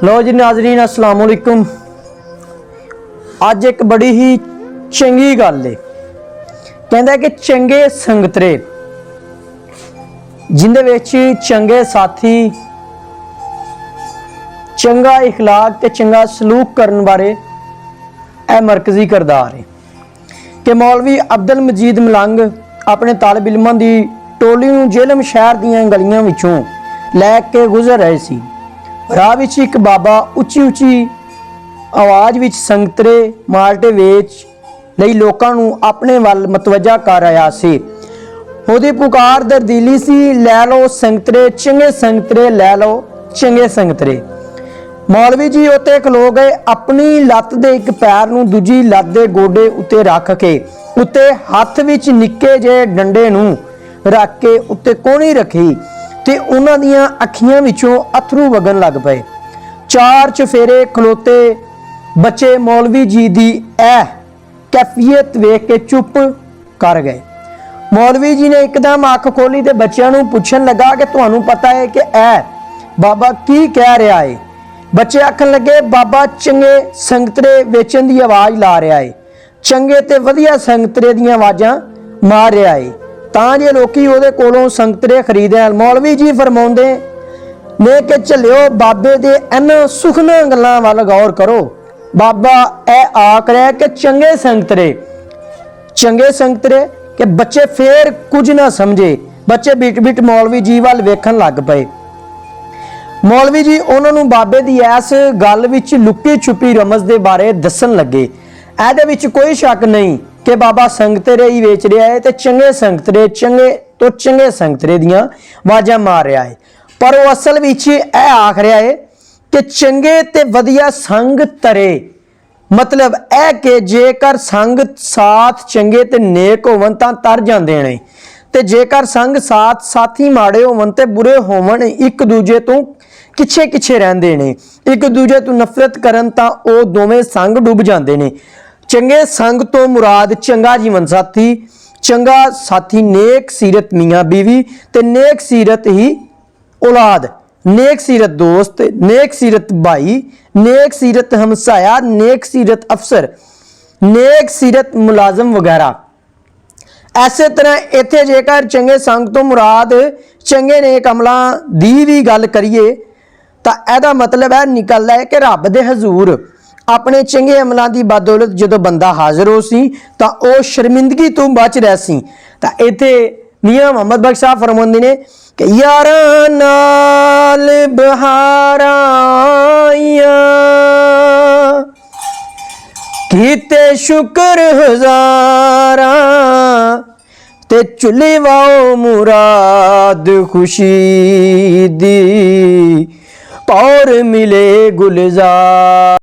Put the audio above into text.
लो जी नाजरीन अस्सलाम वालेकुम। अज एक बड़ी ही चंगी गल है, कहता है कि चंगे संगतरे जिंदे विच चंगे साथी, चंगा इखलाक ते चंगा सलूक करने बारे यह मरकजी किरदार है कि मौलवी अब्दुल मजीद मलंग अपने तालिब इल्मां दी टोली नूं जेलम शहर दीआं गलियां विचों लैके गुजर रहे सी। राह विच एक बाबा उच्ची उच्ची आवाज़ विच संगतरे माल्टे वेच लई लोकां नूं अपने वल मतवजा कर रहा सी। ओहदी पुकार दरदीली सी, लै लो संगतरे चंगे संगतरे, लै लो चंगे संगतरे। मौलवी जी उत्ते खलो गए, अपनी लत्त दे एक पैर नूं दूजी लत्त दे गोडे उत्ते रख के उत्ते हत्थ विच निक्के जे डंडे नूं रख के उत्ते कोहनी रखी ते उन्हां दीआं अखियां विचों अथरू वगन लग पे। चार चफेरे खलोते बच्चे मौलवी जी दी कैफियत वेख के चुप कर गए। मौलवी जी ने एकदम अख खोली ते बच्चों नूं पुछन लगा कि तुहानूं पता है कि बाबा की कह रहा है। बच्चे आखन लगे बाबा चंगे संगतरे वेचन की आवाज़ ला रहा है, चंगे ते वधिया संगतरे दी आवाज़ां मार रहा है तां जे लोकी उहदे कोलों संगतरे खरीदण। मौलवी जी फरमाउंदे ने कि झल्लिओ बाबे दे इन्हां सुखना गल्लां वल गौर करो। बाबा आख रहा है कि चंगे संगतरे कि बच्चे फिर कुछ ना समझे। बच्चे बिट बिट मौलवी जी वल वेखण लग पे। मौलवी जी उन्हां नूं बाबे दी इस गल विच लुकी छुपी रमज दे बारे दसन लगे। इहदे विच कोई शक नहीं कि बाबा संगतरे ही वेच रहा है तो चंगे संगतरे चंगे संगतरे दियां आवाज़ां मार रहा है। पर वो असल विच यह आख रहा है कि चंगे ते वधिया संग तरे, मतलब यह कि जेकर संग साथ चंगे ते नेक होवन तां तर जांदे ने, ते जेकर संग साथ साथी माड़े होवन ते बुरे होवन, एक दूजे तो किछे किछे रहिंदे ने, एक दूजे तो नफरत करन तां ओह दोवें संग डुब जांदे ने। चंगे संग तो मुराद चंगा जीवन साथी, चंगा साथी नेक सीरत मियाँ बीवी ते नेक सीरत ही औलाद, नेक सीरत दोस्त, नेक सीरत भाई, नेक सीरत हमसाया, नेक सीरत अफसर, नेक सीरत मुलाजम वगैरह। इस तरह इत्थे जेकर चंगे संग तो मुराद चंगे नेक अमलां दी भी गल करिए तां इहदा मतलब है निकलदा है कि रब दे हजूर अपने चंगे अमलों की बदौलत जो बंदा हाजिर हो सी तां ओह शर्मिंदगी तो बच रहा सी। तां इत्थे मियाँ मोहम्मद बख्श साहब फरमाउंदे ने कि यारां नाल बहारां आइयां कीते शुक्र हज़ारां ते चुल्ली वाओ मुराद खुशी दी पौर मिले गुलजार।